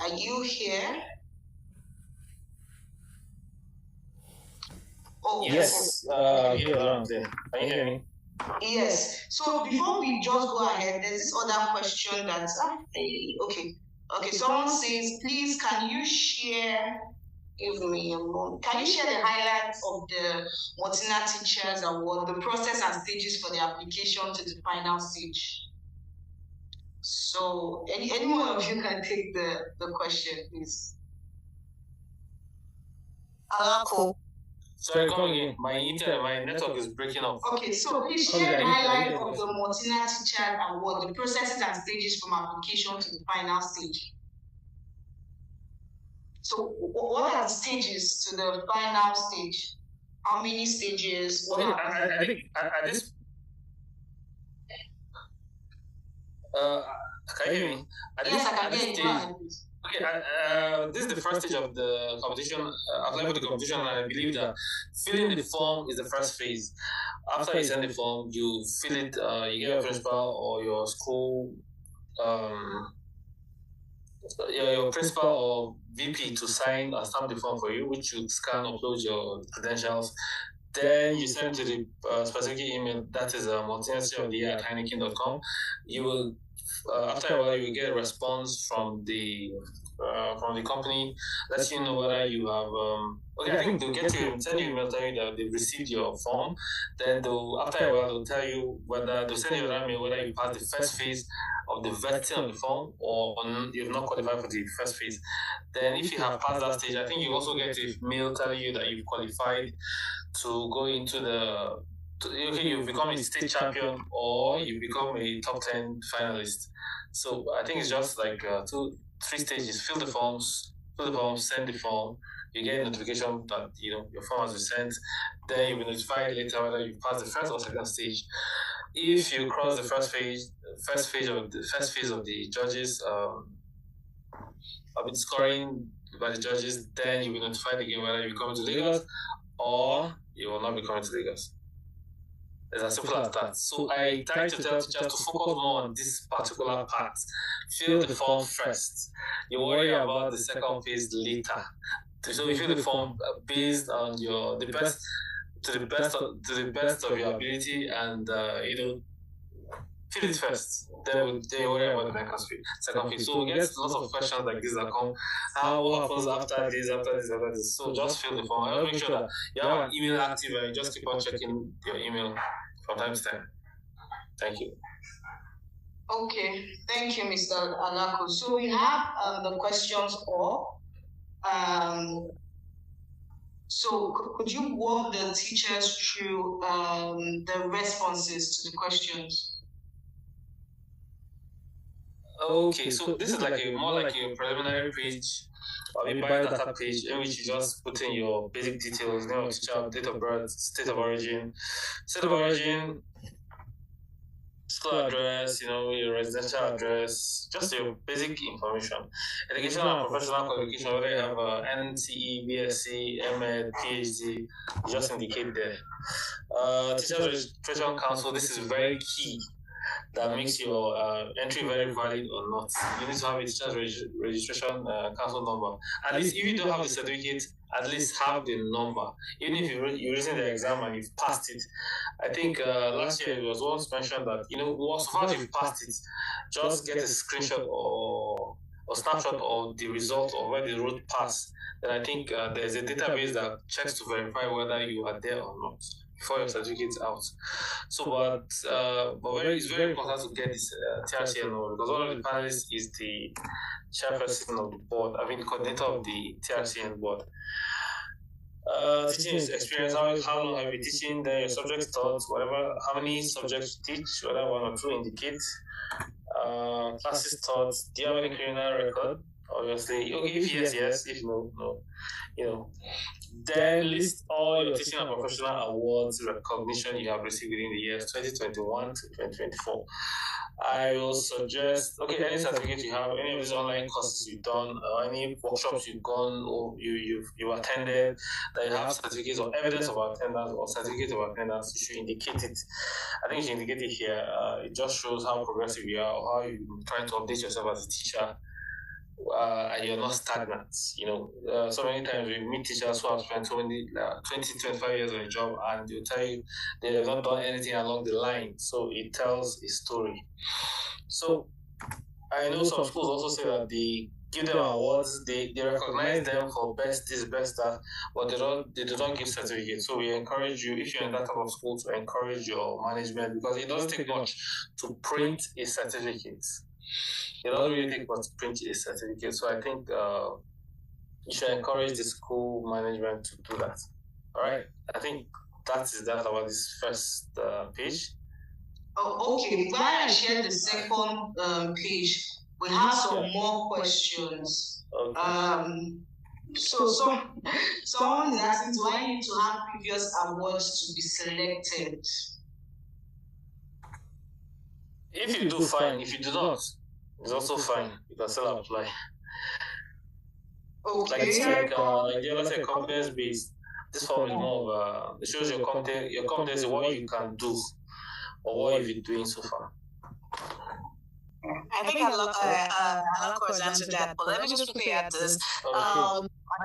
Are you here? Oh, yes. Here, loud and clear. Can you hear me? Yes. So before we just go ahead, there's this other question that okay. Someone says, please, can you share? Give me a moment. Can you share the highlights of the Maltina Teachers Award, the process and stages for the application to the final stage? So, any one of you can take the question, please. Alako. Sorry, come again. My network is breaking up. Okay, so please share the highlight of the Maltina Teacher Award, the processes and stages from application to the final stage. So, what are the stages to the final stage? How many stages? What I think at this. Can you hear me? Yes, I can hear you. Okay, this is the first stage of the competition. Applying for the competition, and I believe that filling the form is the first phase. After you send the form, you fill it. You get your principal or your school, your principal or VP to sign or stamp the form for you, which you scan, upload your credentials. Then you send to the specific email, that is maltinateacher@heineken.com. You will, after a while, you will get a response from the company, let you know whether you have. I think they'll send you an email telling you that they've received your form. Then after a while, they'll tell you they'll send you an email whether you passed the first phase of the vetting of the form or you've not qualified for the first phase. Then if you have passed that stage, I think you also get a mail telling you that you've qualified to go into you become a state champion or you become a top 10 finalist. So I think it's just like 3 stages. Fill the forms, send the form. You get a notification that your form has been sent. Then you'll be notified later whether you passed the first or second stage. If you cross the first phase of the judges, been scoring by the judges, then you'll be notified again whether you come to Lagos or you will not be coming to Lagos. It's as simple as that. So I try to tell teachers to focus more on this particular part. Fill the form first. You worry about the second phase later. So you fill the form based on the best of your ability, and fill it first. Then you worry about the second phase. So we get lots of questions like this that come. What happens after this? So just fill the form. I make sure that you have an email active and you just keep on checking your email from time to time. Thank you. Okay, thank you, Mr. Alako. So we have the questions all. So could you walk the teachers through the responses to the questions? Okay, so this is like more like a preliminary page, or a biodata page, in which you just put in your basic details, name of teacher, date of birth, state of origin, school address, your residential address, just your basic information. Educational and professional qualification, whether you have NCE, BSc, MEd, PhD, you just indicate there. Teachers Registration Council, this is very key. That makes your entry very valid or not. You need to have a teacher's registration council number. At least if you don't have the certificate, at least have the number. Even if you're using the exam and you've passed it. I think last year it was once mentioned that, so far as you've passed it, just get a screenshot or snapshot of the result of where the road passed. Then I think there's a database that checks to verify whether you are there or not before your certificate's out. So, but it's very important to get this TRCN number, because one of the panelists is the chairperson of the board, the coordinator of the TRCN board. Teaching experience, how long have you been teaching, then your subjects taught, whatever, how many subjects you teach, whether 1 or 2 indicate. Classes taught, do you have any criminal record? Obviously, if yes, if no. Then list all your teaching and professional awards, recognition you have received within the years 2021 to 2024. I will suggest, any certificate you have, any of these online courses you've done, any workshops you've gone or you attended, that you have certificates or evidence of attendance or certificate of attendance, you should indicate it. I think you should indicate it here. It just shows how progressive you are or how you're trying to update yourself as a teacher. and you're not stagnant. So many times we meet teachers who have spent so many 20, 25 years on a job, and they'll tell you they have not done anything along the line. So it tells a story. So I know some schools also say that they give them awards, they recognize them for best this, best that, but they do not give certificates. So we encourage you, if you're in that type of school, to encourage your management, because it doesn't take much to print a certificate. It doesn't really take much to print a certificate. So I think you should encourage the school management to do that. All right. I think that is that about this first page. Oh, okay. While I share the second page, we have some more questions. Okay. So someone is asking, do I need to have previous awards to be selected? If you do, fine. If you do not, it's also fine. You can still apply. Okay. Let's say competence based. This form is more of it shows your competence, what you can do or what you've been doing so far. I think I'll of course answer that, but let me just quickly add this. I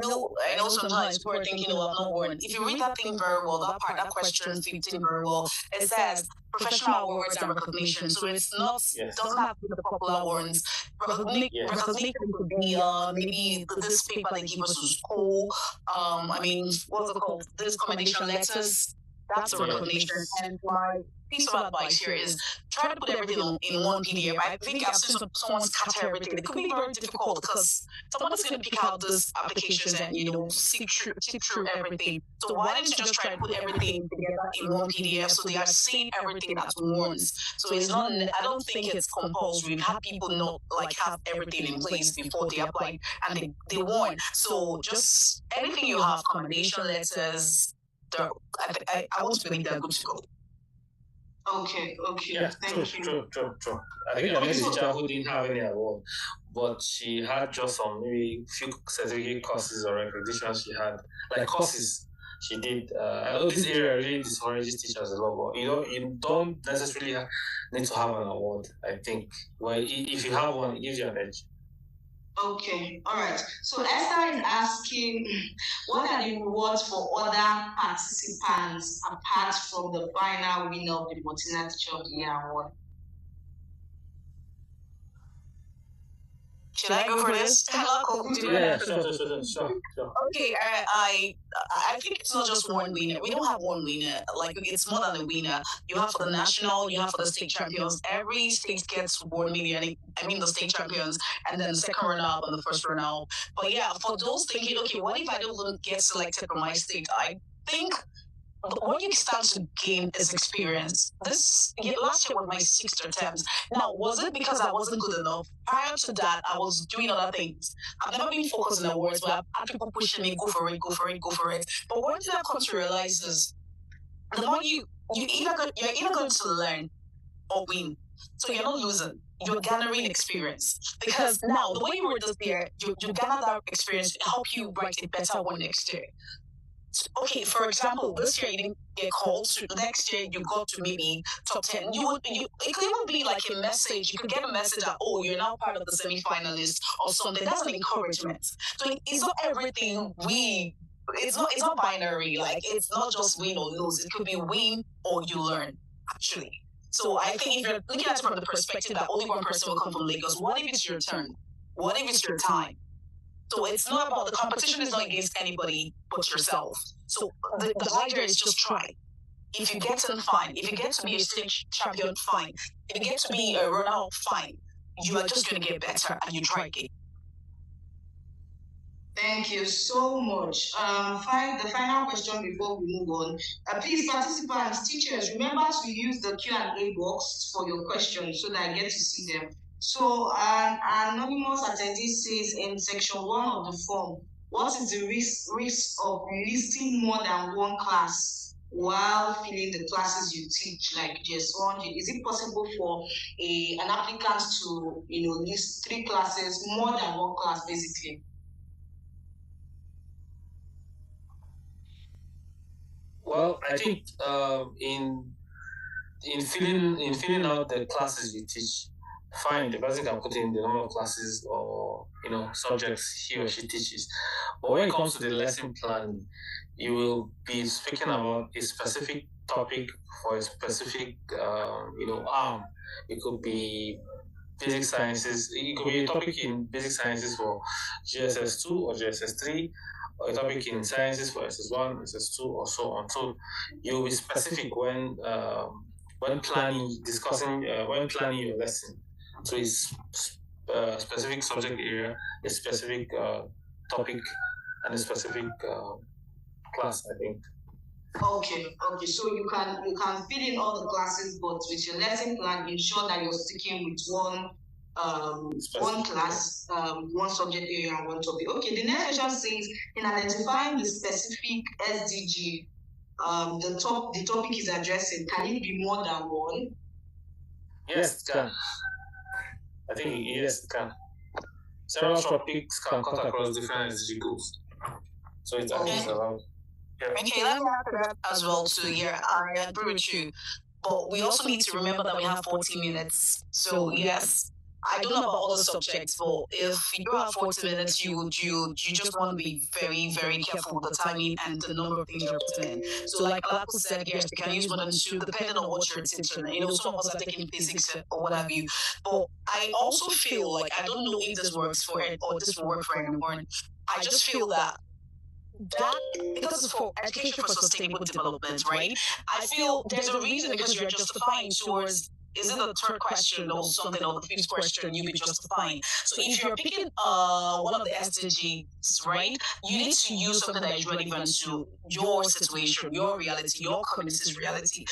know sometimes people are thinking, I'm not born. If you read that thing very well, that question 15 very well, it says professional awards and recognition. So it's not, doesn't have to be the popular ones. Recognition could be maybe this paper they give us to school. What's it called? This commendation letters. That's a recognition. And my piece of advice here is try to put everything in one PDF. I think I've seen someone scatter everything. It could be very difficult because someone is going to pick out these applications and seek through everything. So why don't you just try to put everything together in one PDF so they are seeing everything at once? So it's not. I don't think it's compulsory. We've had people not have everything in place before they apply and they won. So just anything you have, commendation letters. I want to believe they're good to go. Okay. Yeah, thank you. True. I think I met a teacher who didn't have any award, but she had just some maybe few certificate courses or recognition she had, like courses she did. I know this area really discourages teachers a lot, but you don't necessarily need to have an award. I think, well, if you have one, it gives you an edge. Okay, all right. So Esther is asking, what are the rewards for other participants apart from the final winner of the Maltina Teacher of the Year award? Should I go for this? Yeah, sure. Okay, I think it's not just one winner. We don't have one winner. It's more than a winner. You have for the national, you have for the state champions. Every state gets 1 million. I mean the state champions, and then the second runner-up and the first runner-up. But yeah, for those thinking, okay, what if I don't get selected from my state? I think what you start to gain is experience. Last year was my 6th attempt. Now, was it because I wasn't good enough? Prior to that, I was doing other things. I've never been focused on awards where I've had people pushing me, go for it. But what did I come to realize is the more you're either going to learn or win. So you're not losing. You're gathering experience. Because now, the way you were this year, you gather that experience to help you write a better one next year. Okay, for example, this year you didn't get called. So next year you got to maybe top 10. It could even be like a message. You could get a message that, you're now part of the semi-finalists or something. That's an encouragement. So it's not everything it's not binary. It's not just win or lose. It could be win or you learn, actually. So I think if you're looking at it from the perspective that only one person will come from Lagos, what if it's your turn? What if it's your time? So it's not about the competition is not against anybody but yourself. So the idea is just try. If you get in, fine. If you get to be a state champion, fine. If you get to be a runner-up, fine. You are just going to get better and you try again. Thank you so much. The final question before we move on. Please, participants, teachers, remember to use the Q&A box for your questions so that I get to see them. So an anonymous attendee says in section 1 of the form, what is the risk of listing more than one class while filling the classes you teach, like GS1? Is it possible for an applicant to list 3 classes, more than one class, basically? Well, I think in filling out the classes you teach, fine, the person can put in the number of classes or subjects he or she teaches. But when it comes to the lesson plan, you will be speaking about a specific topic for a specific arm. It could be basic sciences. It could be a topic in basic sciences for GSS2 or GSS3, or a topic in sciences for SS1, SS2, or so on. So you'll be specific when planning your lesson. So it's a specific subject area, a specific topic, and a specific class, I think. Okay. So you can fill in all the classes, but with your lesson plan, ensure that you're sticking with one class, one subject area, and one topic. Okay. The next question says, in identifying the specific SDG, the topic is addressing, can it be more than one? Yes, it can. I think yes, it can. Several topics can cut across different SDG goals, so it's actually allowed. Yeah. Okay, let me answer that as well too. Yeah, I agree with you. But we also need to remember that we have 40 minutes. So yes, I don't know about other subjects, but if you do have 40 minutes, you just want to be very, very careful with the timing and the number of things you're putting in. So like Alako said, yes, you can use more than two, depending on what you're teaching. Some of us are taking physics or what have you. But I also feel like, I don't know if this works for it or this will work for anyone. I just feel that because it's for education for sustainable development, right? I feel there's a reason because you're justifying towards, is it the third question or something, or the fifth question you'll be justifying? So if you're picking one of the SDGs, right, you need to use something that is relevant to your situation, your reality, your community's reality.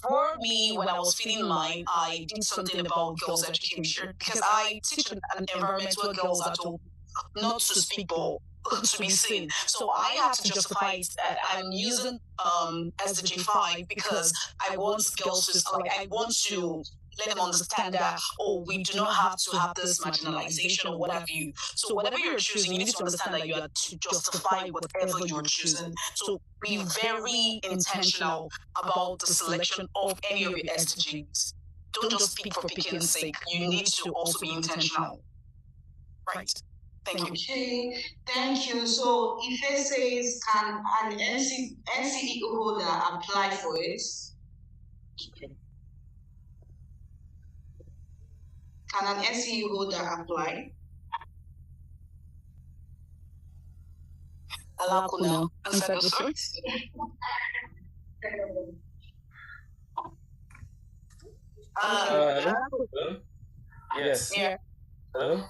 For me, when I was feeling mine, I did something about girls' education because I teach an environment where girls are told not to speak, but to be seen. So I have to justify it that I'm using SDG 5 because I want girls to, I want to let them understand that, we do not have to have this marginalization or what have you. So whatever you're choosing, you need to understand that you are to justify whatever you're choosing. So be very intentional about the selection of any of your SDGs. Don't just speak for picking's sake. You need to also be intentional. Right. Thank you. Okay, thank you. So Ife says, can an NCE holder apply for it? Can an NCE holder apply? Alakuna, answer the first. Yes. Yeah. Hello?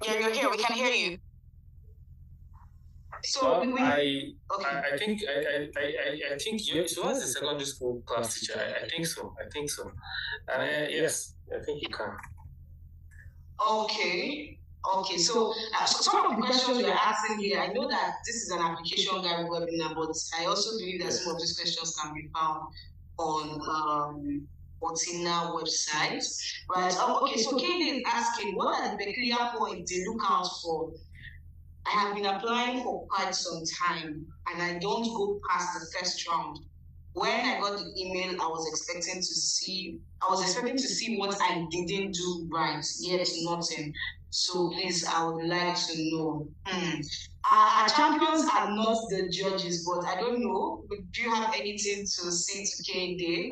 Yeah, you're here. We can hear you. So I think you. So as a secondary school class teacher, I think so. And yes, I think you can. Okay. So some of the questions you're asking here, I know that this is an application guide webinar, but I also believe that some of these questions can be found on Maltina website, right? Okay, so Kate is asking, what are the peculiar points they look out for? I have been applying for quite some time, and I don't go past the first round. When I got the email, I was expecting to see what I didn't do right, yet nothing. So please, I would like to know. Our champions are not the judges, but I don't know. Do you have anything to say to KD?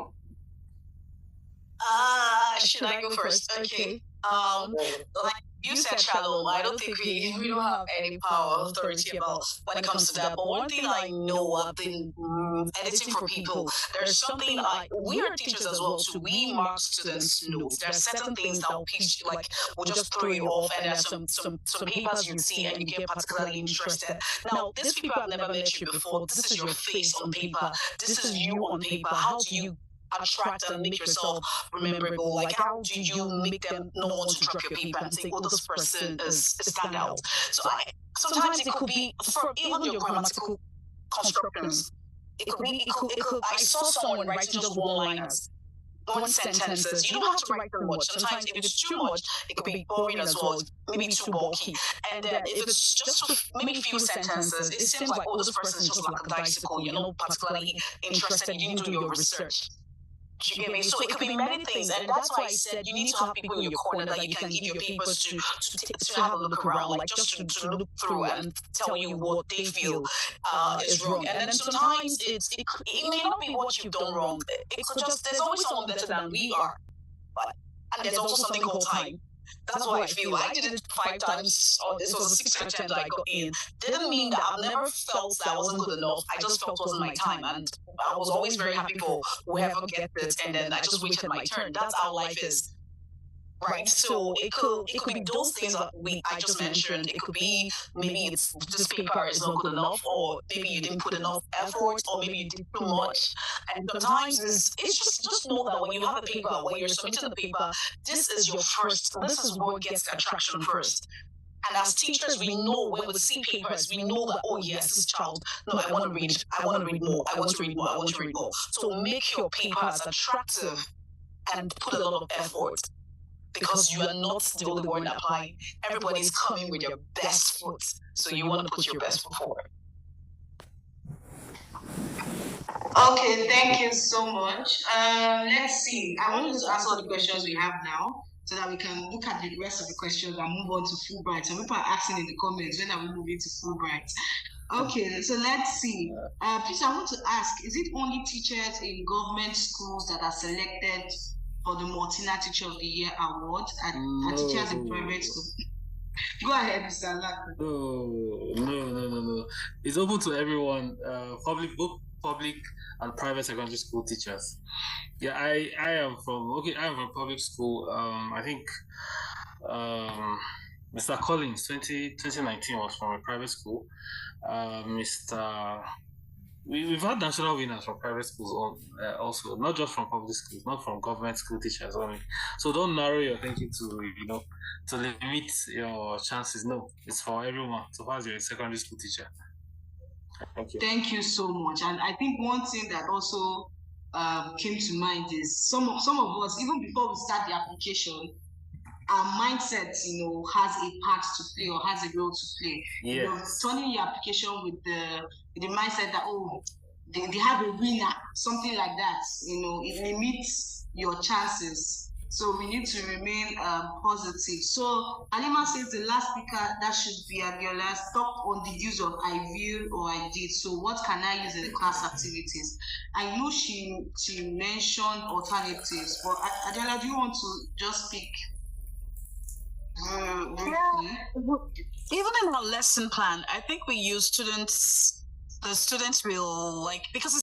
Should I go first? Okay. Like you said, Shalom, I don't think we don't have any power or authority about when it comes to that. But one thing I know, I've been editing for people. There's something we are teachers as well, so we mark students' notes. There are certain things that will just throw you off, and there's some papers you see and you get particularly interested. Now, these people have never met you before. This is your face on paper. This is you on paper. How do you attract and make yourself memorable? Like, how do you make them not want to drop your paper and say, this person is a standout? So sometimes it could be for even your grammatical constructions. It could. I saw someone writing just one-liners, one sentences. You don't have to write too much. Sometimes if it's too much, it could be boring as well, maybe too bulky. And then if it's just maybe few sentences, it seems like, this person is just like a bicycle, you're not particularly interested, you didn't do your research. Do you get me? So it could be many things, and that's why I said you need to have people in your corner that you can give your papers to have a look around, like just to look through and tell you what they feel is wrong. And then sometimes it may not be what you've done wrong. It could just, there's always someone better than we are, and there's also something called time. That's what I feel. I did it 5 times, or this was the 6th attempt I got in. Didn't mean that I've never felt that I wasn't good enough. I just felt it wasn't my time, and I was always very happy for whoever gets it, and then I just waited my turn. That's how life is, right? So it could be those things that I just mentioned. It could be maybe it's this paper is not good enough, or maybe you didn't put enough effort, or maybe you did too much. And sometimes it's just know that when you have a paper, when you're submitting the paper, this is your first. This is what gets the attraction first. And as teachers, we know when we see papers, we know that, oh yes, this child, no, I want to read, I want to read more, I want to read more, I want to read more. So make your papers attractive and put a lot of effort, because you are not the only one applying. Everybody's coming with your best foot, so you want to put your best foot forward. Okay, thank you so much. Let's see. I want to answer the questions we have now, so that we can look at the rest of the questions and move on to Fulbright. Some people are asking in the comments, when are we moving to Fulbright? Okay, so let's see. Please, I want to ask, is it only teachers in government schools that are selected for the Maltina Teacher of the Year award and teachers in private schools? Go ahead, Mr. Alaka. No. It's open to everyone, both public and private secondary school teachers. Yeah, I am from public school. I think Mr. Collins 2019 was from a private school. We've had national winners from private schools also, not just from public schools, not from government school teachers only. So don't narrow your thinking to limit your chances. No, it's for everyone, so far as you're a secondary school teacher. Thank you. Thank you so much. And I think one thing that also came to mind is some of us, even before we start the application, our mindset, has a part to play or has a role to play. Yes. Turning your application with the mindset that, they have a winner, something like that, it limits your chances. So we need to remain positive. So Halima says the last speaker, that should be Adiola, stopped on the use of I will or I did. So what can I use in the class activities? I know she mentioned alternatives, but Adiola, do you want to just speak? Even in our lesson plan, I think we use students. The students will because it's